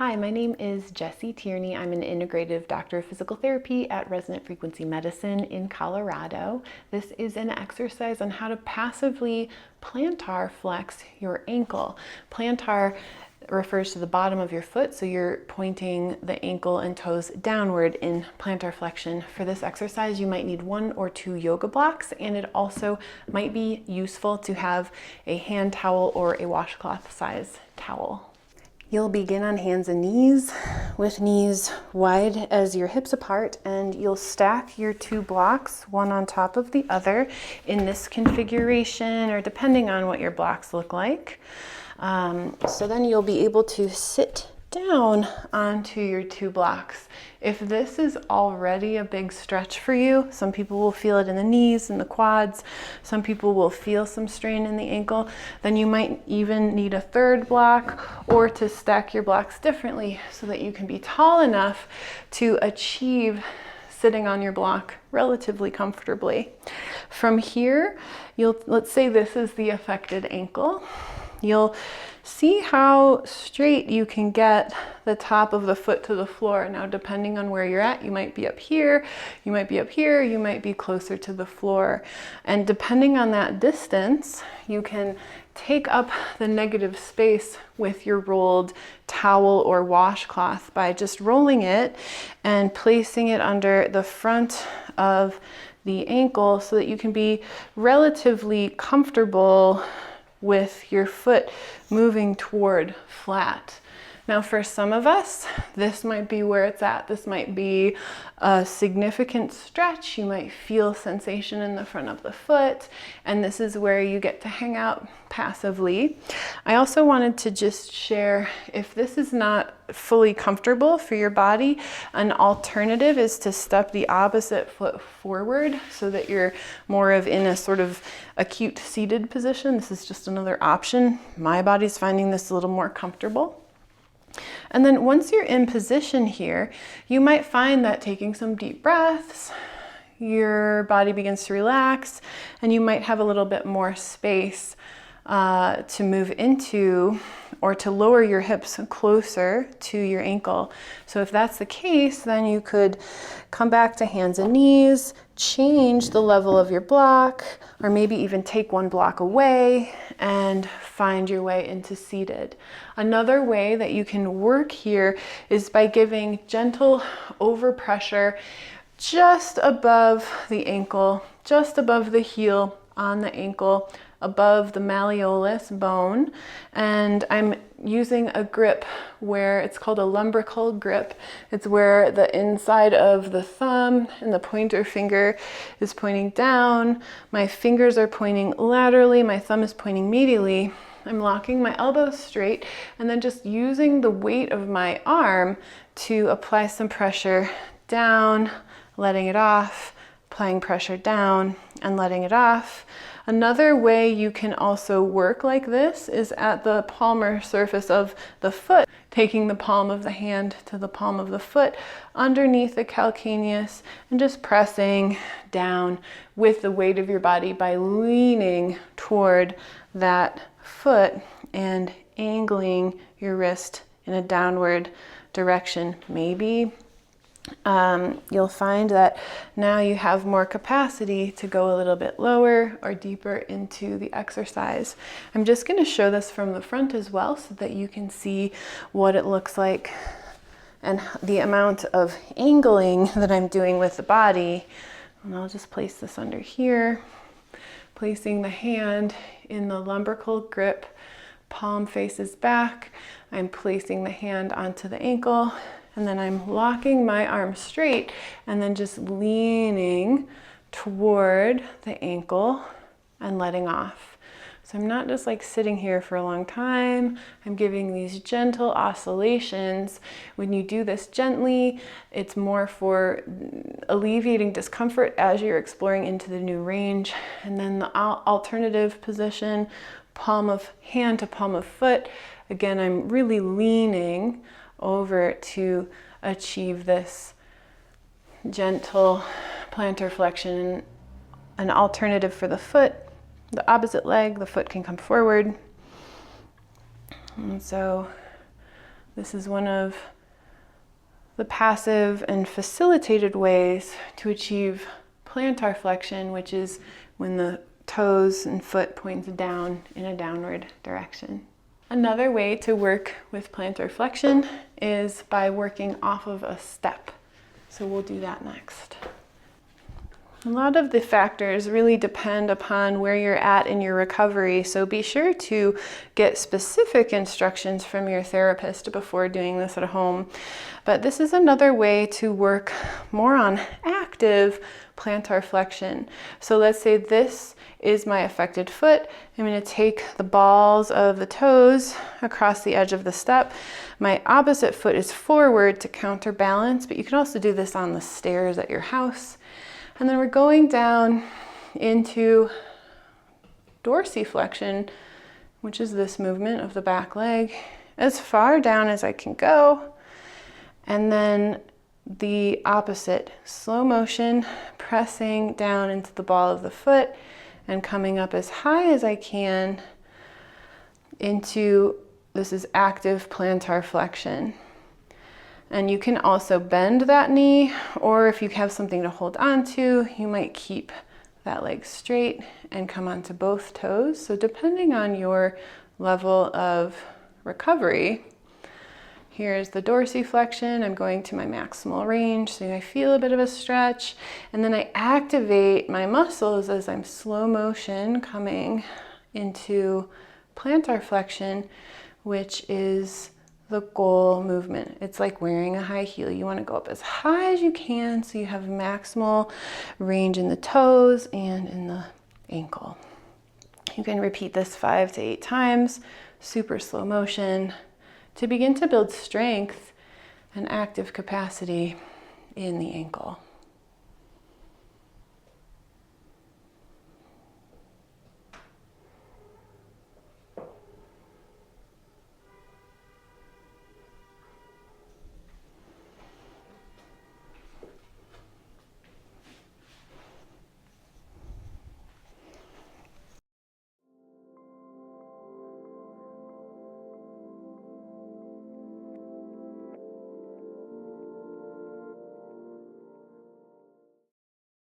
Hi, my name is Jessie Tierney. I'm an integrative doctor of physical therapy at Resonant Frequency Medicine in Colorado. This is an exercise on how to passively plantar flex your ankle. Plantar refers to the bottom of your foot, so you're pointing the ankle and toes downward in plantar flexion. For this exercise, you might need 1 or 2 yoga blocks, and it also might be useful to have a hand towel or a washcloth size towel. You'll begin on hands and knees with knees wide as your hips apart, and you'll stack your 2 blocks one on top of the other in this configuration, or depending on what your blocks look like. So then you'll be able to sit down onto your 2 blocks. If this is already a big stretch for you, some people will feel it in the knees and the quads, some people will feel some strain in the ankle, then you might even need a 3rd block, or to stack your blocks differently so that you can be tall enough to achieve sitting on your block relatively comfortably. From here, let's say this is the affected ankle. You'll see how straight you can get the top of the foot to the floor. Now, depending on where you're at, you might be up here, you might be up here, you might be closer to the floor. And depending on that distance, you can take up the negative space with your rolled towel or washcloth by just rolling it and placing it under the front of the ankle so that you can be relatively comfortable with your foot moving toward flat. Now, for some of us, this might be where it's at. This might be a significant stretch. You might feel sensation in the front of the foot, and this is where you get to hang out passively. I also wanted to just share, if this is not fully comfortable for your body, an alternative is to step the opposite foot forward so that you're more of in a sort of acute seated position. This is just another option. My body's finding this a little more comfortable. And then once you're in position here, you might find that taking some deep breaths, your body begins to relax, and you might have a little bit more space to move into, or to lower your hips closer to your ankle. So if that's the case, then you could come back to hands and knees, change the level of your block, or maybe even take 1 block away and find your way into seated. Another way that you can work here is by giving gentle overpressure just above the ankle, just above the heel on the ankle, above the malleolus bone. And I'm using a grip where it's called a lumbrical grip. It's where the inside of the thumb and the pointer finger is pointing down. My fingers are pointing laterally. My thumb is pointing medially. I'm locking my elbows straight and then just using the weight of my arm to apply some pressure down, letting it off, applying pressure down and letting it off. Another way you can also work like this is at the palmar surface of the foot, taking the palm of the hand to the palm of the foot underneath the calcaneus and just pressing down with the weight of your body by leaning toward that foot and angling your wrist in a downward direction. Maybe you'll find that now you have more capacity to go a little bit lower or deeper into the exercise. I'm just going to show this from the front as well so that you can see what it looks like and the amount of angling that I'm doing with the body. And I'll just place this under here, placing the hand in the lumbrical grip, palm faces back. I'm placing the hand onto the ankle, and then I'm locking my arm straight and then just leaning toward the ankle and letting off. So I'm not just like sitting here for a long time. I'm giving these gentle oscillations. When you do this gently, it's more for alleviating discomfort as you're exploring into the new range. And then the alternative position, palm of hand to palm of foot. Again, I'm really leaning over to achieve this gentle plantar flexion. An alternative for the foot, the opposite leg, the foot can come forward. And so This is one of the passive and facilitated ways to achieve plantar flexion, which is when the toes and foot points down in a downward direction. Another way to work with plantar flexion is by working off of a step. So we'll do that next. A lot of the factors really depend upon where you're at in your recovery, so be sure to get specific instructions from your therapist before doing this at home. But this is another way to work more on active plantar flexion. So let's say this is my affected foot. I'm going to take the balls of the toes across the edge of the step. My opposite foot is forward to counterbalance, but you can also do this on the stairs at your house. And then we're going down into dorsiflexion, which is this movement of the back leg, as far down as I can go. And then the opposite, slow motion, pressing down into the ball of the foot and coming up as high as I can into, this is active plantar flexion. And you can also bend that knee, or if you have something to hold on to, you might keep that leg straight and come onto both toes. So depending on your level of recovery, here's the dorsiflexion. I'm going to my maximal range, so I feel a bit of a stretch. And then I activate my muscles as I'm slow motion coming into plantar flexion, which is the goal movement. It's like wearing a high heel. You want to go up as high as you can so you have maximal range in the toes and in the ankle. You can repeat this 5 to 8 times, super slow motion, to begin to build strength and active capacity in the ankle.